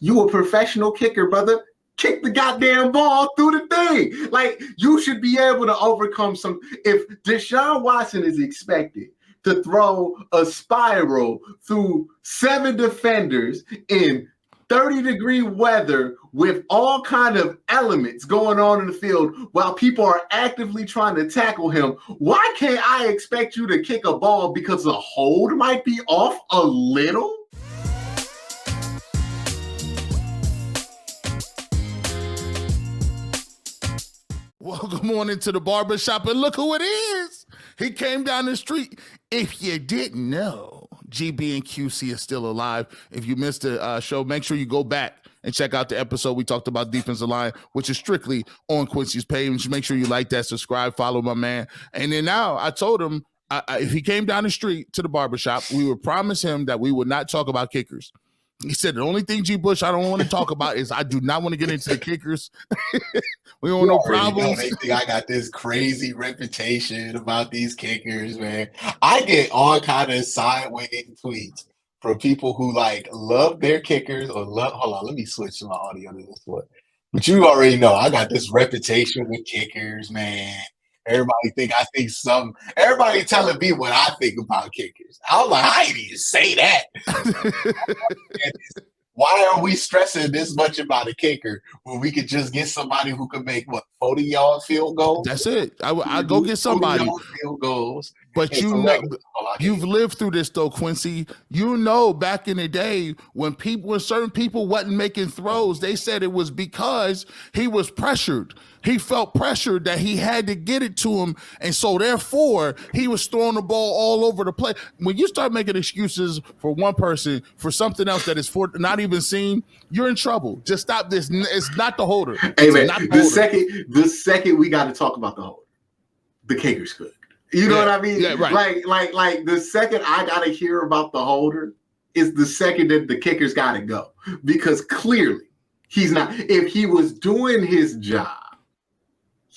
You a professional kicker, brother. Kick the goddamn ball through the thing. Like, you should be able to overcome some. If Deshaun Watson is expected to throw a spiral through 7 defenders in 30-degree weather with all kind of elements going on in the field while people are actively trying to tackle him, why can't I expect you to kick a ball because the hold might be off a little? Welcome on into the barbershop, and look who it is. He came down the street. If you didn't know, GB and QC is still alive. If you missed the show, make sure you go back and check out the episode we talked about defensive line, which is strictly on Quincy's page. Make sure you like that, subscribe, follow my man. And then now I told him if he came down the street to the barbershop, we would promise him that we would not talk about kickers. He said, the only thing, G. Bush, I don't want to talk about is I do not want to get into the kickers. We don't no problems. They think I got this crazy reputation about these kickers, man. I get all kind of sideways tweets from people who like love their kickers or love. Hold on, let me switch my audio to this one. But you already know I got this reputation with kickers, man. Everybody telling me what I think about kickers. I was like, I didn't even say that. Why are we stressing this much about a kicker when we could just get somebody who could make 40-yard field goals? That's it. I go get somebody. Field goals. But you've lived through this though, Quincy. You know, back in the day when certain people wasn't making throws, they said it was because he was pressured. He felt pressured that he had to get it to him, and so therefore he was throwing the ball all over the place. When you start making excuses for one person for something else that is not even seen, you're in trouble. Just stop this. It's not the holder. Hey man, the second we got to talk about the holder, the kicker's good. You know what I mean? Yeah, right. Like the second I gotta hear about the holder is the second that the kicker's gotta go. Because clearly he's not. If he was doing his job,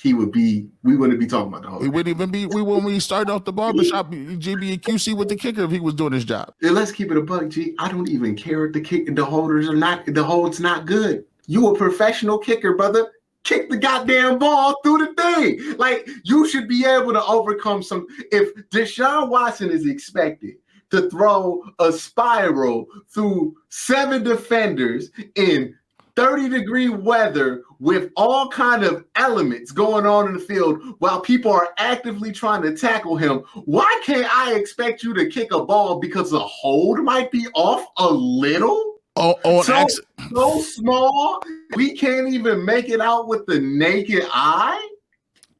we wouldn't be talking about the holder. We wouldn't be starting off the barbershop, GB and QC with the kicker if he was doing his job. And let's keep it a buck, G. I don't even care if the holders are not, the hold's not good. You a professional kicker, brother. Kick the goddamn ball through the thing. Like, you should be able to overcome some. If Deshaun Watson is expected to throw a spiral through 7 defenders in 30-degree weather with all kind of elements going on in the field while people are actively trying to tackle him, why can't I expect you to kick a ball because the hold might be off a little? So small, we can't even make it out with the naked eye?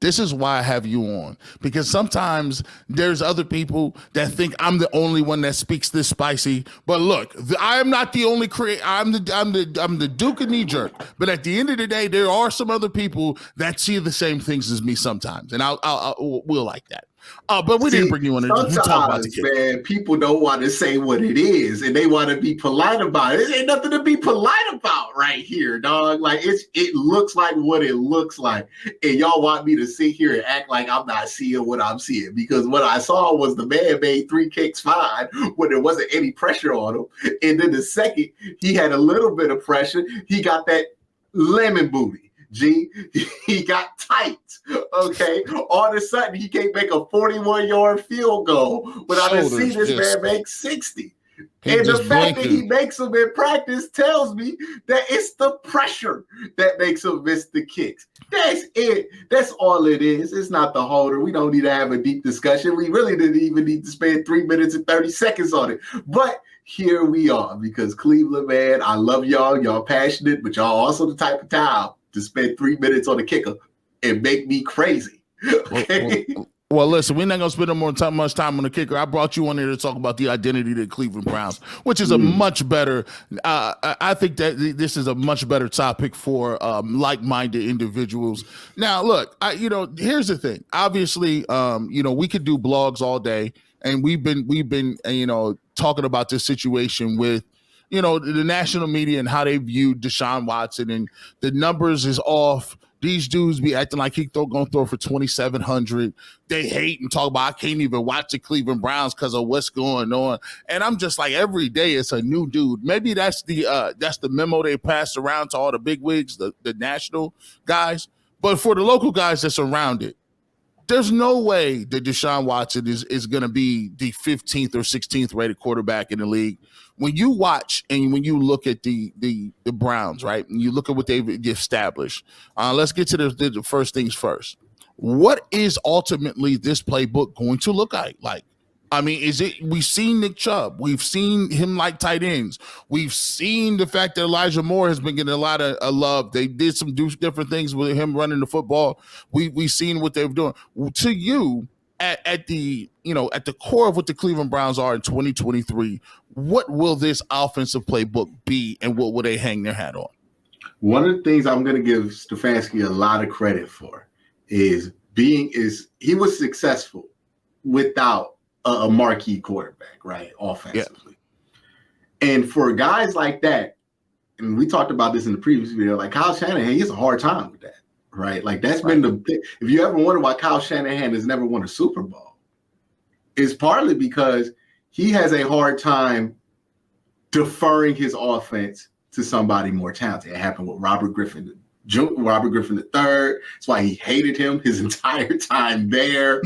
This is why I have you on, because sometimes there's other people that think I'm the only one that speaks this spicy. But look, I am not the only creator. I'm the Duke of knee jerk. But at the end of the day, there are some other people that see the same things as me sometimes, and we'll like that. But we didn't bring you on to talk about the kid. Man, people don't want to say what it is, and they want to be polite about it. There ain't nothing to be polite about right here, dog. Like, it looks like what it looks like, and y'all want me to sit here and act like I'm not seeing what I'm seeing, because what I saw was the man made 3 kicks fine when there wasn't any pressure on him, and then the second he had a little bit of pressure, he got that lemon booty. G, he got tight. Okay, all of a sudden he can't make a 41-yard field goal when I didn't see this man make 60. And the fact that he makes them in practice tells me that it's the pressure that makes him miss the kicks. That's it. That's all it is. It's not the holder. We don't need to have a deep discussion. We really didn't even need to spend 3 minutes and 30 seconds on it. But here we are, because Cleveland, man, I love y'all. Y'all passionate, but y'all also the type of time to spend 3 minutes on the kicker and make me crazy. Okay? Well, listen, we're not going to spend much time on the kicker. I brought you on here to talk about the identity of the Cleveland Browns, which is a much better I think that this is a much better topic for like-minded individuals. Now, look, here's the thing. Obviously, we could do blogs all day, and we've been talking about this situation with the national media and how they view Deshaun Watson, and the numbers is off. These dudes be acting like gonna throw for 2,700. They hate and talk about I can't even watch the Cleveland Browns because of what's going on. And I'm just like, every day it's a new dude. Maybe that's the memo they passed around to all the big wigs, the national guys. But for the local guys that's around it, there's no way that Deshaun Watson is going to be the 15th or 16th rated quarterback in the league. When you watch and when you look at the Browns, right, and you look at what they've established, let's get to the first things first. What is ultimately this playbook going to look like? I mean, we've seen Nick Chubb. We've seen him like tight ends. We've seen the fact that Elijah Moore has been getting a lot of love. They did some different things with him running the football. We've seen what they're doing. To you, at the core of what the Cleveland Browns are in 2023, what will this offensive playbook be, and what will they hang their hat on? One of the things I'm going to give Stefanski a lot of credit for is he was successful without a marquee quarterback, right, offensively. Yeah. And for guys like that, and we talked about this in the previous video, like Kyle Shanahan, he has a hard time with that, right? Like that's been if you ever wonder why Kyle Shanahan has never won a Super Bowl, it's partly because he has a hard time deferring his offense to somebody more talented. It happened with Robert Griffin III. That's why he hated him his entire time there.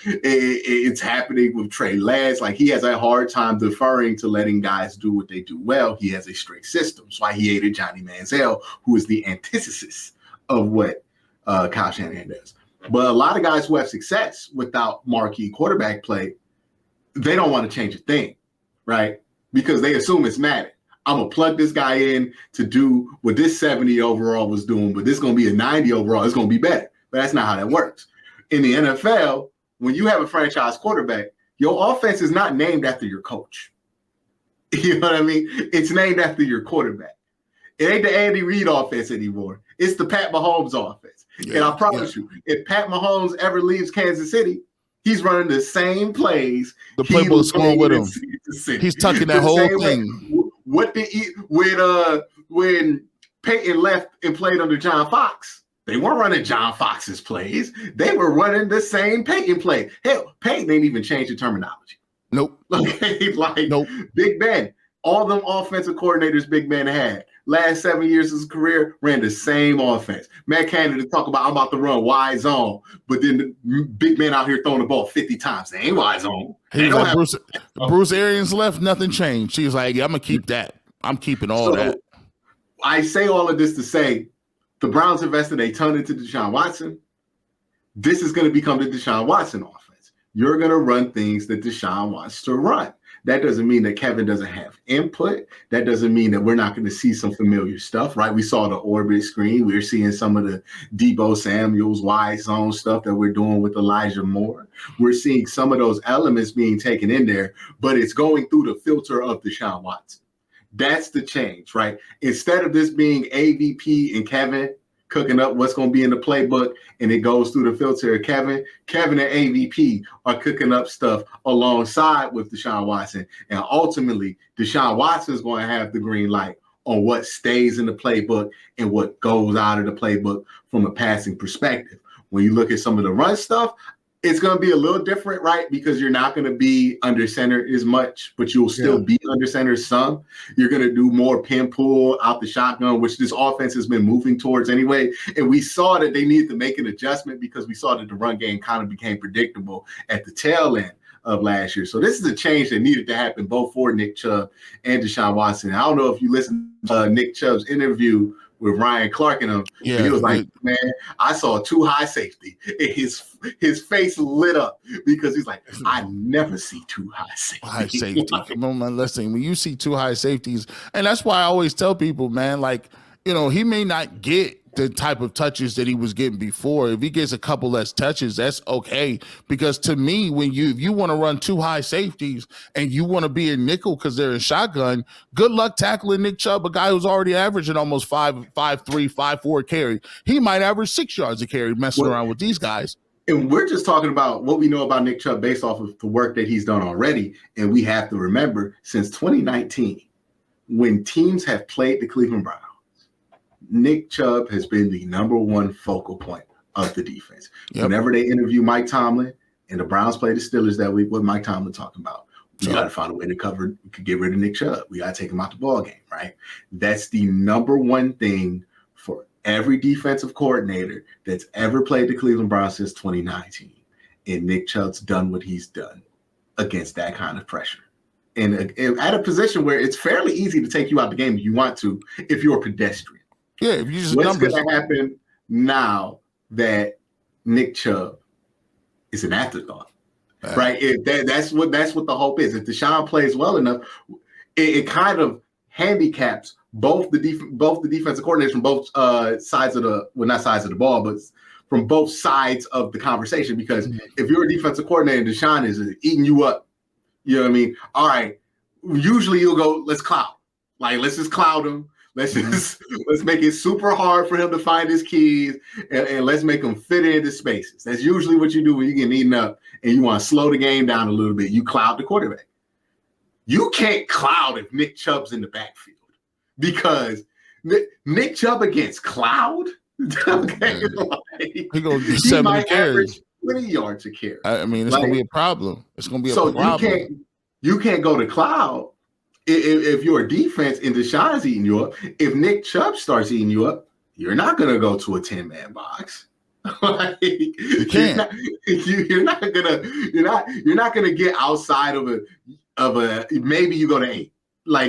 It's happening with Trey Lance. Like he has a hard time deferring to letting guys do what they do well. He has a strict system. That's why he hated Johnny Manziel, who is the antithesis of what Kyle Shanahan does. But a lot of guys who have success without marquee quarterback play, they don't want to change a thing, right? Because they assume it's Madden. I'm going to plug this guy in to do what this 70 overall was doing, but this is going to be a 90 overall. It's going to be better. But that's not how that works. In the NFL, when you have a franchise quarterback, your offense is not named after your coach. You know what I mean? It's named after your quarterback. It ain't the Andy Reid offense anymore. It's the Pat Mahomes offense. Yeah, and I promise you, if Pat Mahomes ever leaves Kansas City, he's running the same plays. The playbook's going with him. He's tucking that whole thing. What did when Peyton left and played under John Fox? They weren't running John Fox's plays. They were running the same Peyton play. Hell, Peyton ain't even changed the terminology. Nope. Okay, nope. Big Ben, all them offensive coordinators Big Ben had last 7 years of his career ran the same offense. Matt Canada talk about I'm about to run wide zone, but then the Big Ben out here throwing the ball 50 times. They ain't wide zone. Like Bruce Arians left, nothing changed. She's like, yeah, I'm gonna keep that. I'm keeping all that. I say all of this to say the Browns invested a ton into Deshaun Watson. This is going to become the Deshaun Watson offense. You're going to run things that Deshaun wants to run. That doesn't mean that Kevin doesn't have input. That doesn't mean that we're not going to see some familiar stuff, right? We saw the orbit screen. We're seeing some of the Deebo Samuels wide zone stuff that we're doing with Elijah Moore. We're seeing some of those elements being taken in there, but it's going through the filter of Deshaun Watson. That's the change, right? Instead of this being AVP and Kevin cooking up what's going to be in the playbook and it goes through the filter of Kevin and AVP are cooking up stuff alongside with Deshaun Watson. And ultimately, Deshaun Watson is going to have the green light on what stays in the playbook and what goes out of the playbook from a passing perspective. When you look at some of the run stuff, it's going to be a little different, right? Because you're not going to be under center as much, but you'll still be under center some. You're going to do more pin pull out the shotgun, which this offense has been moving towards anyway. And we saw that they needed to make an adjustment because we saw that the run game kind of became predictable at the tail end of last year. So this is a change that needed to happen both for Nick Chubb and Deshaun Watson. I don't know if you listened to Nick Chubb's interview with Ryan Clark and him. He was like, man, I saw a too high safety. And his face lit up because he's like, I never see too high safety. High safety. Come on, man. Listen, when you see two high safeties, and that's why I always tell people, man, like, you know, he may not get the type of touches that he was getting before. If he gets a couple less touches, that's okay. Because to me, if you want to run two high safeties and you want to be a nickel because they're in shotgun, good luck tackling Nick Chubb, a guy who's already averaging almost 5'3", 5'4" carry. He might average 6 yards a carry messing around with these guys. And we're just talking about what we know about Nick Chubb based off of the work that he's done already. And we have to remember, since 2019, when teams have played the Cleveland Browns, Nick Chubb has been the number one focal point of the defense. Yep. Whenever they interview Mike Tomlin and the Browns play the Steelers that week, what Mike Tomlin talking about? We got to find a way to cover, get rid of Nick Chubb. We got to take him out the ball game, right? That's the number one thing for every defensive coordinator that's ever played the Cleveland Browns since 2019. And Nick Chubb's done what he's done against that kind of pressure. And at a position where it's fairly easy to take you out the game if you want to, if you're a pedestrian. Yeah, if you just what's going to happen now that Nick Chubb is an afterthought? Right, that's what the hope is. If Deshaun plays well enough, it kind of handicaps both the defensive coordinators from both sides of not sides of the ball, but from both sides of the conversation. Because if you're a defensive coordinator and Deshaun is eating you up, you know what I mean? All right, usually you'll go, let's cloud, let's just cloud him. Let's make it super hard for him to find his keys, and let's make him fit into spaces. That's usually what you do when you get eaten up and you want to slow the game down a little bit. You cloud the quarterback. You can't cloud if Nick Chubb's in the backfield, because Nick Chubb against cloud. Okay, he goes 70 carries, 20 yards a carry. I mean, it's gonna be a problem. It's gonna be a problem. So you can't go to cloud. If your defense and Deshaun's eating you up, if Nick Chubb starts eating you up, you're not going to go to a 10-man box. You can't. You're not gonna get outside of a. Maybe you go to 8.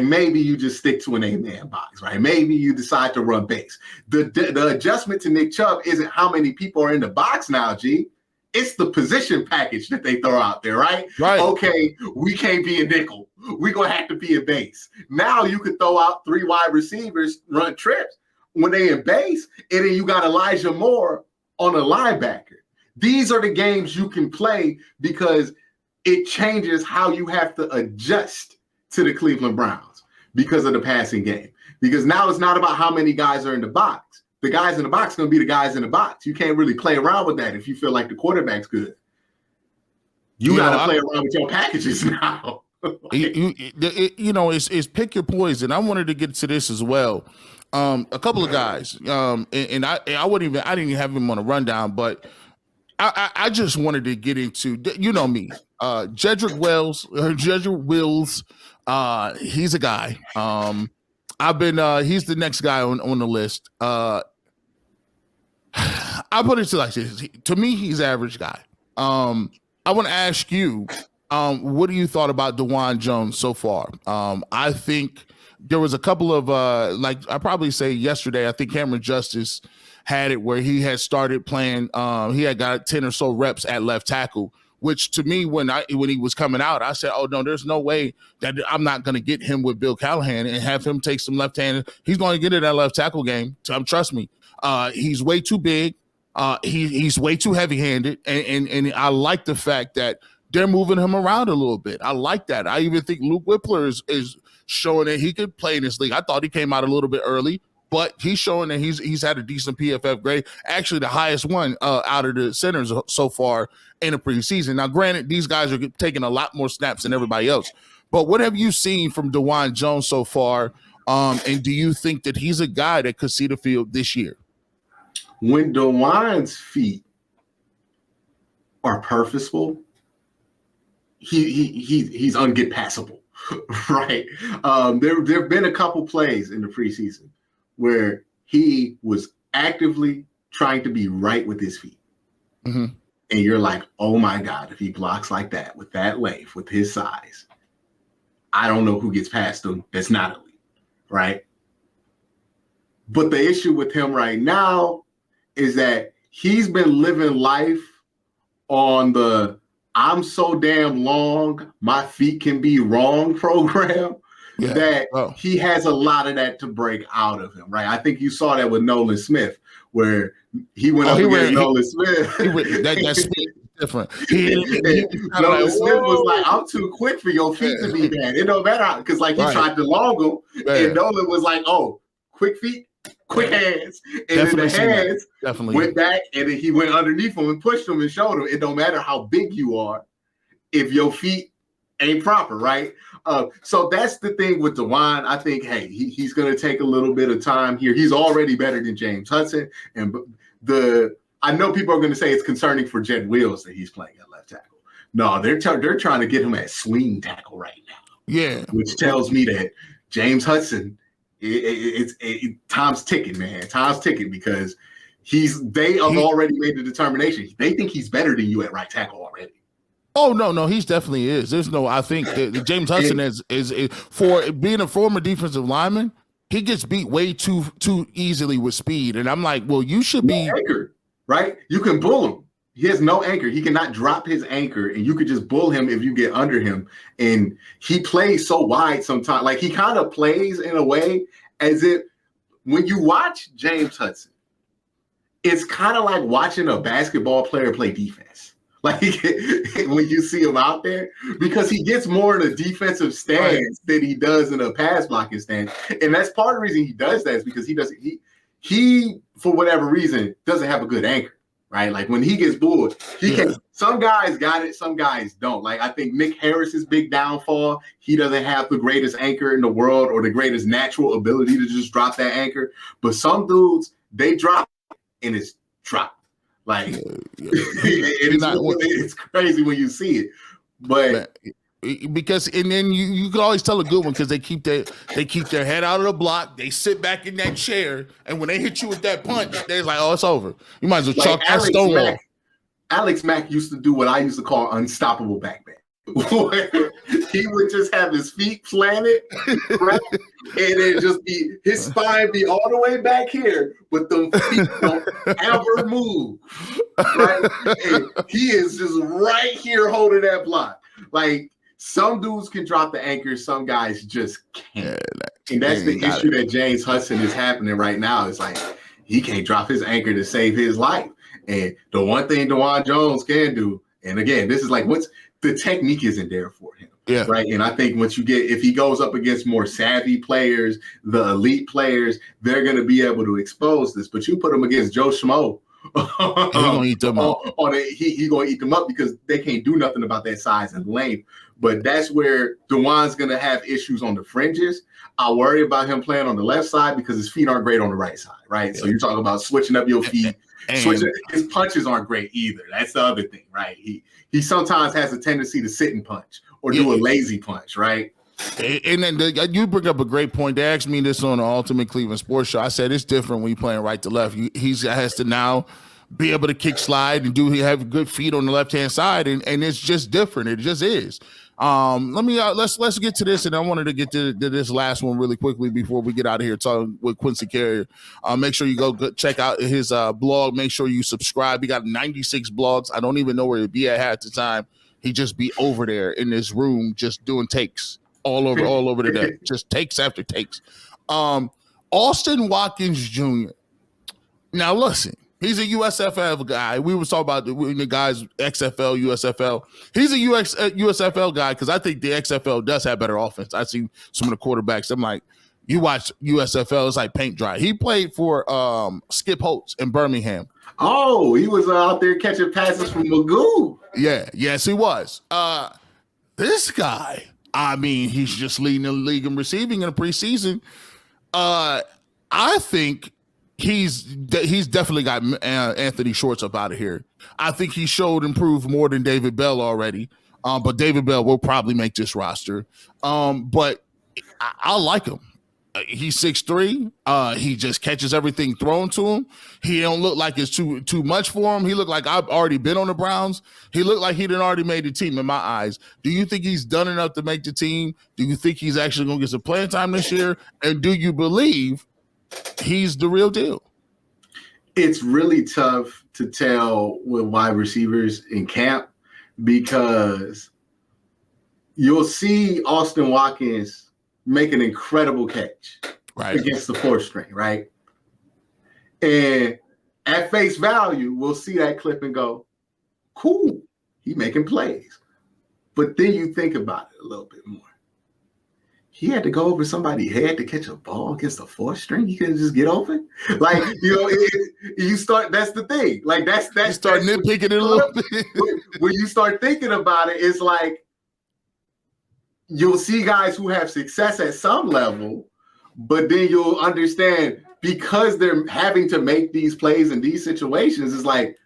Maybe you just stick to an 8-man box, right? Maybe you decide to run base. The adjustment to Nick Chubb isn't how many people are in the box now, G. It's the position package that they throw out there, right? Right. Okay, we can't be a nickel. We're going to have to be a base. Now you could throw out 3 wide receivers, run trips when they in base, and then you got Elijah Moore on a linebacker. These are the games you can play because it changes how you have to adjust to the Cleveland Browns because of the passing game. Because now it's not about how many guys are in the box. The guys in the box are going to be the guys in the box. You can't really play around with that if you feel like the quarterback's good. You got to play around with your packages now. It's pick your poison. I wanted to get to this as well. A couple of guys, and I didn't even have him on a rundown, but I just wanted to get into, me, Jedrick Wills. He's a guy. He's the next guy on the list. I put it to like this. To me, he's an average guy. I want to ask you, what do you thought about DeJuan Jones so far? I think there was a couple of, I probably say yesterday, I think Cameron Justice had it where he had started playing. He had got 10 or so reps at left tackle, which to me, when he was coming out, I said, oh, no, there's no way that I'm not going to get him with Bill Callahan and have him take some left-handed. He's going to get in that left tackle game. Trust me. He's way too big. He's way too heavy-handed. And I like the fact that they're moving him around a little bit. I like that. I even think Luke Whippler is showing that he could play in this league. I thought he came out a little bit early, but he's showing that he's had a decent PFF grade, actually the highest one out of the centers so far in the preseason. Now, granted, these guys are taking a lot more snaps than everybody else, but what have you seen from DeJuan Jones so far, and do you think that he's a guy that could see the field this year? When DeJuan's feet are purposeful, he's unget passable, right? There have been a couple plays in the preseason where he was actively trying to be right with his feet. Mm-hmm. And you're like, oh my God, if he blocks like that, with that length, with his size, I don't know who gets past him that's not elite, right? But the issue with him right now is that he's been living life on the I'm so damn long, my feet can be wrong program. Yeah. That he has a lot of that to break out of him, right? I think you saw that with Nolan Smith, where he went up against Nolan Smith. That's different. Nolan Smith was like, I'm too quick for your feet to be bad. It don't matter, because he tried to long him, and Nolan was like, oh, quick feet, quick hands. And definitely then the hands went back, and then he went underneath him and pushed him and showed him it don't matter how big you are if your feet ain't proper, right? So that's the thing with DeJuan. I think, hey, he's going to take a little bit of time here. He's already better than James Hudson. And I know people are going to say it's concerning for Jed Wills that he's playing at left tackle. No, they're trying to get him at swing tackle right now. Yeah. Which tells me that James Hudson, time's ticking, man. Time's ticking because they have already made the determination. They think he's better than you at right tackle already. Oh, no, he definitely is. I think that James Hudson is for being a former defensive lineman, he gets beat way too easily with speed. And I'm like, well, you should be anchored, right? You can bull him. He has no anchor. He cannot drop his anchor, and you could just bull him if you get under him. And he plays so wide sometimes. Like, he kind of plays in a way as if when you watch James Hudson, it's kind of like watching a basketball player play defense. Like, when you see him out there, because he gets more in a defensive stance than he does in a pass blocking stance. And that's part of the reason he does that is because he for whatever reason, doesn't have a good anchor. Right, like when he gets bulled, he can. Some guys got it, some guys don't. Like I think Nick Harris's big downfall, he doesn't have the greatest anchor in the world or the greatest natural ability to just drop that anchor. But some dudes, they drop it and it's dropped. Like it's crazy when you see it, but. Because and then you can always tell a good one because they keep their head out of the block, they sit back in that chair, and when they hit you with that punch, they're like, "Oh, it's over." You might as well chalk that stone off. Alex Mack used to do what I used to call unstoppable backbend. He would just have his feet planted, right? And it just be his spine be all the way back here, but the feet don't ever move. Right? And he is just right here holding that block. Like some dudes can drop the anchor, some guys just can't. And that's the issue that James Hudson is happening right now. It's like he can't drop his anchor to save his life. And the one thing DeJuan Jones can do, and again, this is like the technique isn't there for him. Yeah. Right. And I think if he goes up against more savvy players, the elite players, they're going to be able to expose this. But you put him against Joe Schmo. He's gonna eat them up. He's gonna eat them up because they can't do nothing about that size and length. But that's where DeJuan's gonna have issues on the fringes. I worry about him playing on the left side because his feet aren't great on the right side, right? Yeah. So you're talking about switching up your feet. His punches aren't great either. That's the other thing, right? He sometimes has a tendency to sit and punch or do a lazy punch, right? And then you bring up a great point. They asked me this on the Ultimate Cleveland Sports Show. I said it's different when you're playing right to left. He has to now be able to kick slide and have good feet on the left hand side, and it's just different. It just is. Let's get to this, and I wanted to get to this last one really quickly before we get out of here talking with Quincy Carrier. Make sure you go check out his blog. Make sure you subscribe. He got 96 blogs. I don't even know where he'd be at half the time. He'd just be over there in this room just doing takes. All over the day, just takes after takes. Austin Watkins Jr. Now listen, he's a USFL guy. We were talking about the guys XFL, USFL. He's a USFL guy because I think the XFL does have better offense. I see some of the quarterbacks. I'm like, you watch USFL, it's like paint dry. He played for Skip Holtz in Birmingham. Oh, he was out there catching passes from Magoo. Yeah, yes, he was. This guy. I mean, he's just leading the league in receiving in the preseason. I think he's definitely got Anthony Schwartz up out of here. I think he showed improved more than David Bell already. But David Bell will probably make this roster. But I like him. He's 6'3". He just catches everything thrown to him. He don't look like it's too much for him. He looked like I've already been on the Browns. He looked like he done already made the team in my eyes. Do you think he's done enough to make the team? Do you think he's actually going to get some playing time this year? And do you believe he's the real deal? It's really tough to tell with wide receivers in camp because you'll see Austin Watkins make an incredible catch against the fourth string, right? And at face value, we'll see that clip and go, cool, he making plays. But then you think about it a little bit more. He had to go over somebody's head to catch a ball against the fourth string. He couldn't just get open. Like, you start, that's the thing. Like, that's you start that's, nitpicking it a little bit. When you start thinking about it, it's like, you'll see guys who have success at some level, but then you'll understand because they're having to make these plays in these situations, it's like,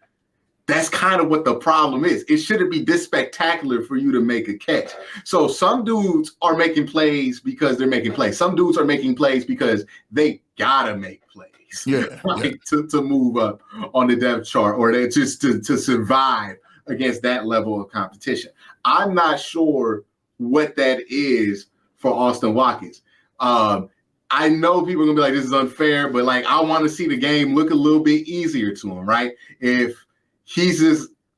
that's kind of what the problem is. It shouldn't be this spectacular for you to make a catch. So some dudes are making plays because they're making plays. Some dudes are making plays because they gotta make plays. To move up on the depth chart, or they just to survive against that level of competition. I'm not sure what that is for Austin Watkins. I know people are gonna be like, this is unfair, but like, I want to see the game look a little bit easier to him, right?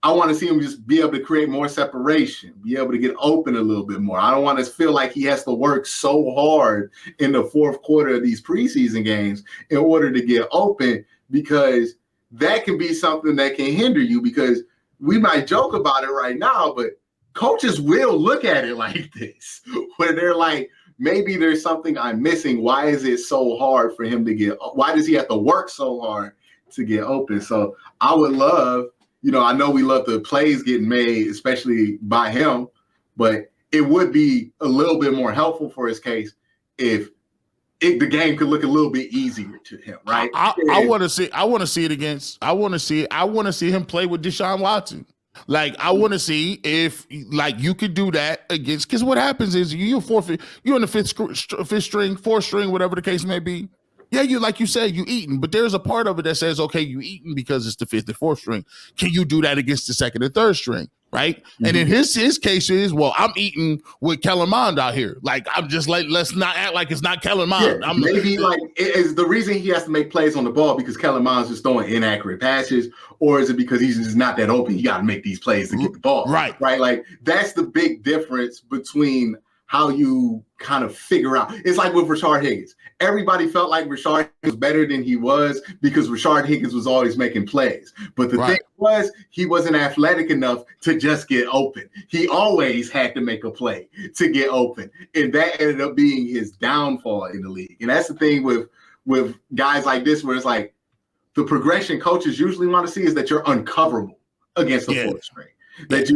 I want to see him just be able to create more separation, be able to get open a little bit more. I don't want to feel like he has to work so hard in the fourth quarter of these preseason games in order to get open, because that can be something that can hinder you, because we might joke about it right now, but coaches will look at it like this, where they're like, maybe there's something I'm missing. Why is it so hard for him to why does he have to work so hard to get open? So I would love, I know we love the plays getting made, especially by him, but it would be a little bit more helpful for his case if the game could look a little bit easier to him, right? I want to see him play with Deshaun Watson. Like, I want to see if, like, you could do that against, because what happens is you're in the fifth string, fourth string, whatever the case may be. Yeah, like you said, you eating, but there's a part of it that says, okay, you eating because it's the fifth and fourth string. Can you do that against the second and third string, right? Mm-hmm. And in his case is, well, I'm eating with Kellen Mond out here. Like, I'm just like, let's not act like it's not Kellen Mond. Yeah, maybe like, is the reason he has to make plays on the ball because Kellen Mond's just throwing inaccurate passes, or is it because he's just not that open? You got to make these plays to get the ball. Right. Like, that's the big difference between how you kind of figure out. It's like with Rashard Higgins. Everybody felt like Rashard was better than he was because Rashard Higgins was always making plays. But the thing was, he wasn't athletic enough to just get open. He always had to make a play to get open. And that ended up being his downfall in the league. And that's the thing with guys like this, where it's like the progression coaches usually want to see is that you're uncoverable against the fourth string. That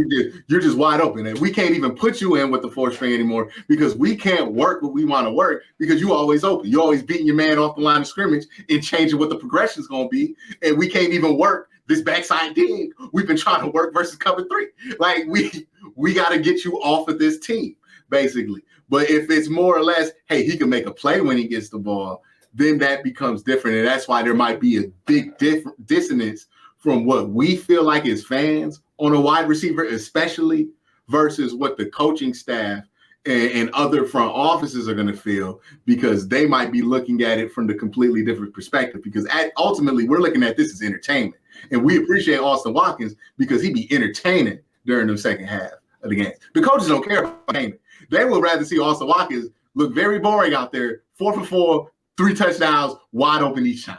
you're just wide open, and we can't even put you in with the fourth string anymore because we can't work what we want to work because you always open. You're always beating your man off the line of scrimmage and changing what the progression is going to be, and we can't even work this backside dig we've been trying to work versus cover three. Like, we got to get you off of this team, basically. But if it's more or less, hey, he can make a play when he gets the ball, then that becomes different, and that's why there might be a big dissonance from what we feel like as fans on a wide receiver, especially, versus what the coaching staff and other front offices are going to feel, because they might be looking at it from the completely different perspective. Because ultimately, we're looking at this as entertainment, and we appreciate Austin Watkins because he be entertaining during the second half of the game. The coaches don't care about entertainment. They would rather see Austin Watkins look very boring out there, 4 for 4, 3 touchdowns, wide open each time.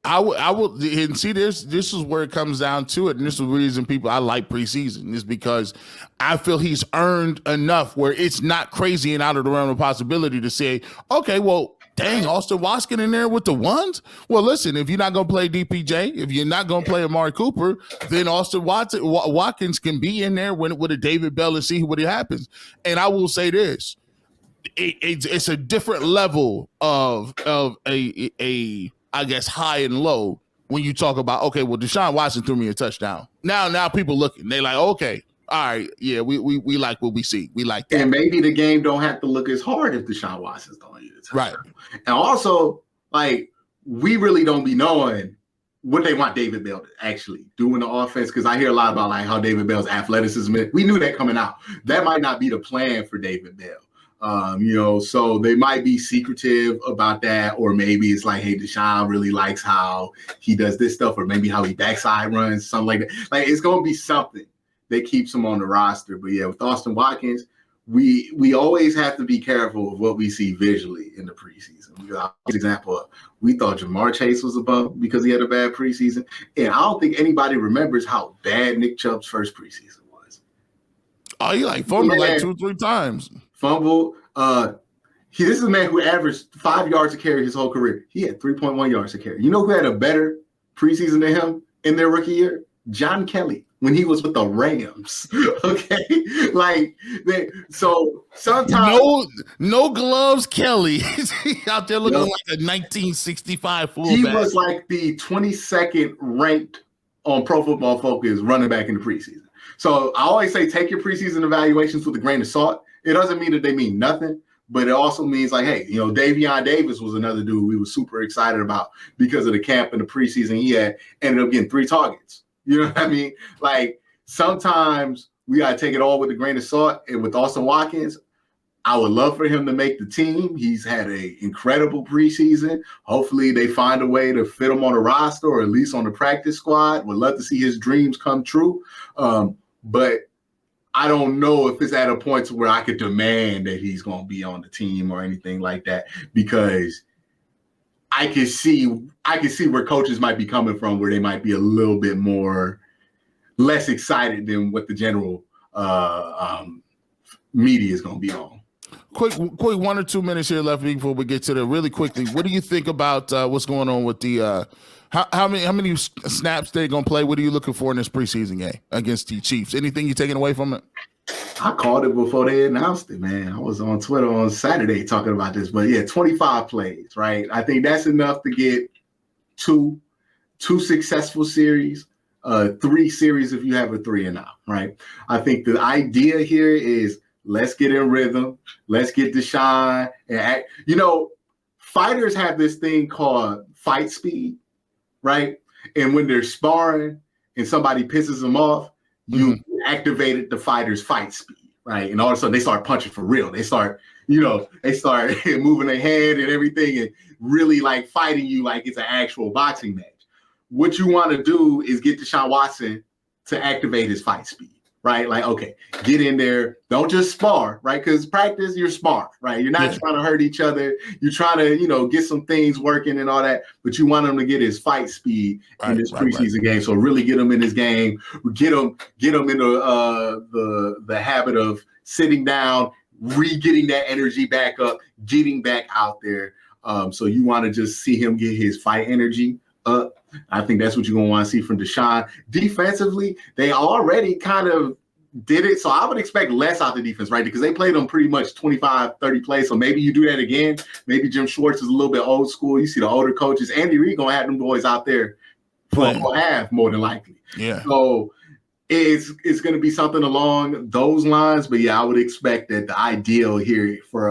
I will, and see, this is where it comes down to it, and this is the reason I like preseason, is because I feel he's earned enough where it's not crazy and out of the realm of possibility to say, okay, well, dang, Austin Watkins in there with the ones? Well, listen, if you're not going to play DPJ, if you're not going to play Amari Cooper, then Austin Watkins can be in there with a David Bell and see what happens. And I will say this, it's a different level of a I guess, high and low when you talk about, okay, well, Deshaun Watson threw me a touchdown. Now people looking, they like, okay, all right, yeah, we like what we see. We like that. And maybe the game don't have to look as hard if Deshaun Watson's throwing you the touchdown. Right. And also, like, we really don't be knowing what they want David Bell to actually do in the offense, because I hear a lot about like how David Bell's athleticism is. We knew that coming out. That might not be the plan for David Bell. So they might be secretive about that, or maybe it's like, hey, Deshaun really likes how he does this stuff, or maybe how he backside runs, something like that. Like, it's going to be something that keeps him on the roster. But yeah, with Austin Watkins, we always have to be careful of what we see visually in the preseason. Example, we thought Jamar Chase was a bum because he had a bad preseason, and I don't think anybody remembers how bad Nick Chubb's first preseason was. Oh, he like fumbled like 2 or 3 times. Fumble. This is a man who averaged 5 yards a carry his whole career. He had 3.1 yards a carry. You know who had a better preseason than him in their rookie year? John Kelly. when he was with the Rams. Okay, like so sometimes no gloves, Kelly. Out there looking Yep. like a 1965 fullback. He was like the 22nd ranked on Pro Football Focus running back in the preseason. So I always say take your preseason evaluations with a grain of salt. It doesn't mean that they mean nothing, but it also means like, hey, you know, Davion Davis was another dude we were super excited about because of the camp and the preseason he had, ended up getting 3 targets. You know what I mean? Like sometimes we got to take it all with a grain of salt. And with Austin Watkins, I would love for him to make the team. He's had an incredible preseason. Hopefully they find a way to fit him on a roster or at least on the practice squad. Would love to see his dreams come true. But I don't know if it's at a point to where I could demand that he's going to be on the team or anything like that, because I can see where coaches might be coming from, where they might be a little bit less excited than what the general media is going to be on. Quick 1 or 2 minutes here left before we get to the really quickly. What do you think about what's going on with the how many snaps they're gonna play? What are you looking for in this preseason game against the Chiefs? Anything you taking away from it? I called it before they announced it, man. I was on Twitter on Saturday talking about this, but yeah, 25 plays, right? I think that's enough to get two successful series, 3 series if you have a 3 and out, right? I think the idea here is let's get in rhythm. Let's get Deshaun and act. You know, fighters have this thing called fight speed, right? And when they're sparring and somebody pisses them off, you activated the fighter's fight speed, right? And all of a sudden they start punching for real. They start moving their head and everything and really like fighting you like it's an actual boxing match. What you want to do is get Deshaun Watson to activate his fight speed. Right? Like, okay, get in there. Don't just spar, right? Because practice, you're smart, right? You're not trying to hurt each other. You're trying to, get some things working and all that, but you want him to get his fight speed in this preseason game. So really get him in his game, get him into the habit of sitting down, re-getting that energy back up, getting back out there. So you want to just see him get his fight energy up. I think that's what you're going to want to see from Deshaun. Defensively, they already kind of did it. So I would expect less out the defense, right? Because they played them pretty much 25, 30 plays. So maybe you do that again. Maybe Jim Schwartz is a little bit old school. You see the older coaches. Andy Reid going to have them boys out there for a half, more than likely. Yeah. So it's going to be something along those lines. But yeah, I would expect that the ideal here for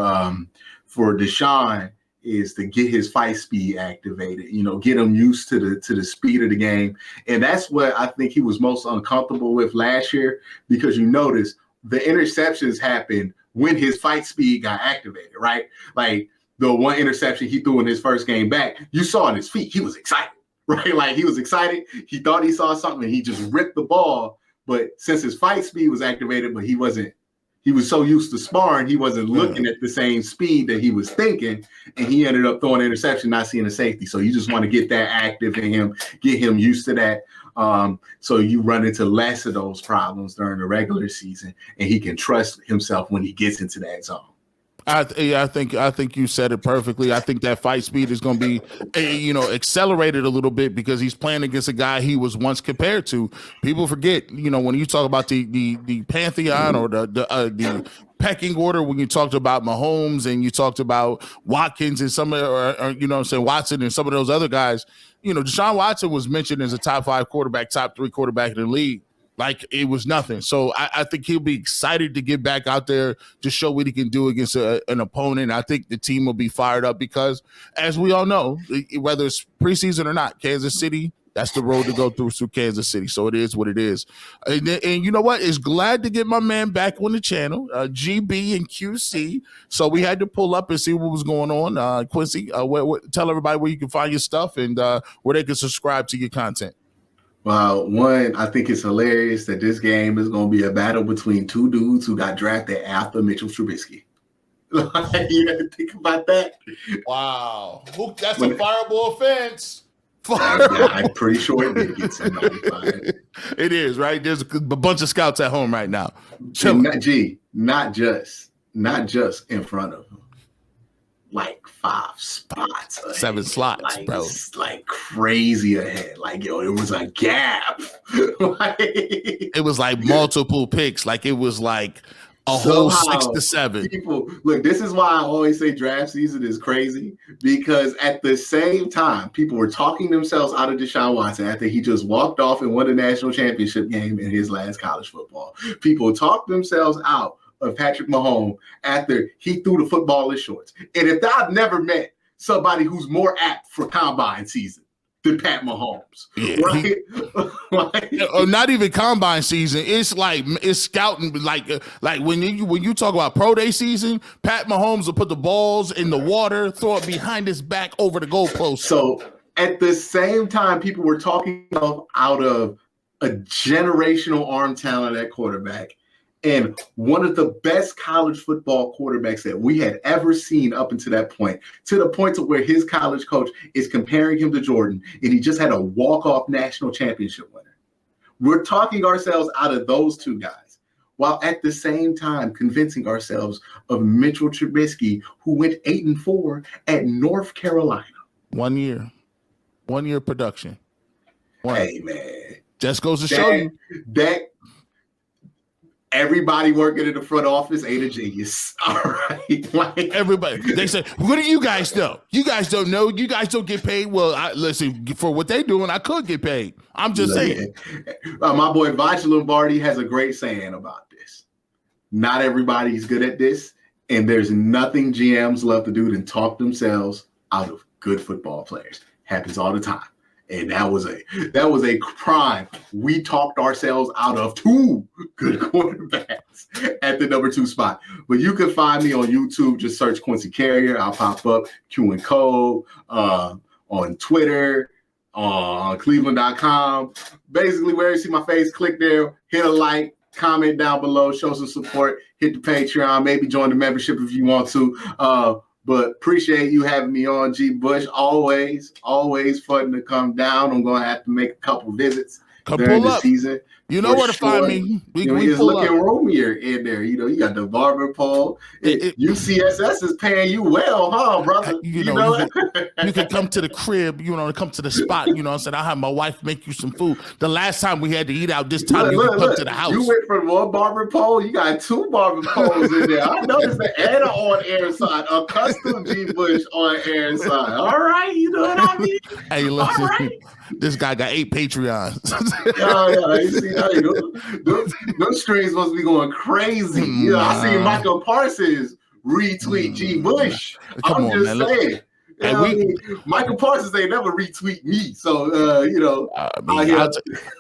Deshaun is to get his fight speed activated, get him used to the speed of the game. And that's what I think he was most uncomfortable with last year, because you notice the interceptions happened when his fight speed got activated, right? Like the one interception he threw in his first game back, you saw on his feet, he was excited, right? Like he was excited. He thought he saw something and he just ripped the ball. But since his fight speed was activated, but he was so used to sparring, he wasn't looking at the same speed that he was thinking, and he ended up throwing an interception, not seeing a safety. So you just want to get that active in him, get him used to that, so you run into less of those problems during the regular season, and he can trust himself when he gets into that zone. I think you said it perfectly. I think that fight speed is going to be, accelerated a little bit because he's playing against a guy he was once compared to. People forget, when you talk about the pantheon or the pecking order, when you talked about Mahomes and you talked about Watkins and Watson and some of those other guys, Deshaun Watson was mentioned as a top 5 quarterback, top 3 quarterback in the league. Like it was nothing. So I think he'll be excited to get back out there to show what he can do against an opponent. I think the team will be fired up because, as we all know, whether it's preseason or not, Kansas City, that's the road to go through Kansas City. So it is what it is. And you know what? It's glad to get my man back on the channel, GB and QC. So we had to pull up and see what was going on. Quincy, tell everybody where you can find your stuff and where they can subscribe to your content. Well, one, I think it's hilarious that this game is going to be a battle between 2 dudes who got drafted after Mitchell Trubisky. You have to think about that. Wow. That's a fireable offense. Yeah, I'm pretty sure it did get somebody fired. It is, right? There's a bunch of scouts at home right now. Not just in front of him. Like 5 spots. 7 slots, bro. It's like crazy ahead. Like, yo, it was a gap. It was like multiple picks. Like, it was like a whole 6 to 7. People, look, this is why I always say draft season is crazy, because at the same time, people were talking themselves out of Deshaun Watson after he just walked off and won the national championship game in his last college football. People talked themselves out of Patrick Mahomes after he threw the football in shorts. And if I've never met somebody who's more apt for combine season than Pat Mahomes, right? Or not even combine season. It's like it's scouting. Like when you talk about pro day season, Pat Mahomes will put the balls in the water, throw it behind his back over the goalpost. So at the same time, people were talking out of a generational arm talent at quarterback. And one of the best college football quarterbacks that we had ever seen up until that point, to the point to where his college coach is comparing him to Jordan, and he just had a walk-off national championship winner. We're talking ourselves out of those two guys, while at the same time convincing ourselves of Mitchell Trubisky, who went 8-4 at North Carolina. 1 year. 1 year production. Hey, man. Just goes to show you. That everybody working in the front office ain't a genius. All right. Like, everybody. They say, what do you guys know? You guys don't know. You guys don't get paid. Well, listen, for what they doing, I could get paid. I'm just saying. My boy Vaich Lombardi has a great saying about this. Not everybody's good at this, and there's nothing GMs love to do than talk themselves out of good football players. Happens all the time. And that was a crime. We talked ourselves out of 2 good quarterbacks at the number 2 spot. But you can find me on YouTube. Just search Quincy Carrier. I'll pop up Q and Code on Twitter, on Cleveland.com. Basically, where you see my face, click there, hit a like, comment down below, show some support, hit the Patreon, maybe join the membership if you want to. But appreciate you having me on, G. Bush. Always fun to come down. I'm going to have to make a couple visits during the season. You know where to find me. It's looking roomier in there. You know, you got the barber pole. UCSS is paying you well, huh, brother? You can come to the crib, come to the spot. You know what I'm saying? I'll have my wife make you some food. The last time we had to eat out, this time you can come to the house. You went from one barber pole, you got 2 barber poles in there. I noticed the and an on-air side, a custom G. Bush on-air side. All right, you know what I mean? Hey, listen, all right. This guy got 8 Patreons. Yeah, you see, those streams must be going crazy. I see Michael Parsons retweet G. Bush. I'm just saying. Michael Parsons ain't never retweet me, so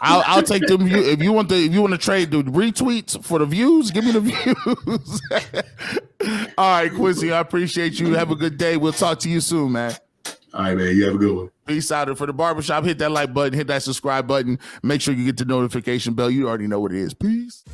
I'll take them. If you want to trade the retweets for the views, give me the views. All right, Quincy, I appreciate you. Have a good day. We'll talk to you soon, man. All right, man. You have a good one. Peace out. And for the barbershop, hit that like button, hit that subscribe button. Make sure you get the notification bell. You already know what it is. Peace.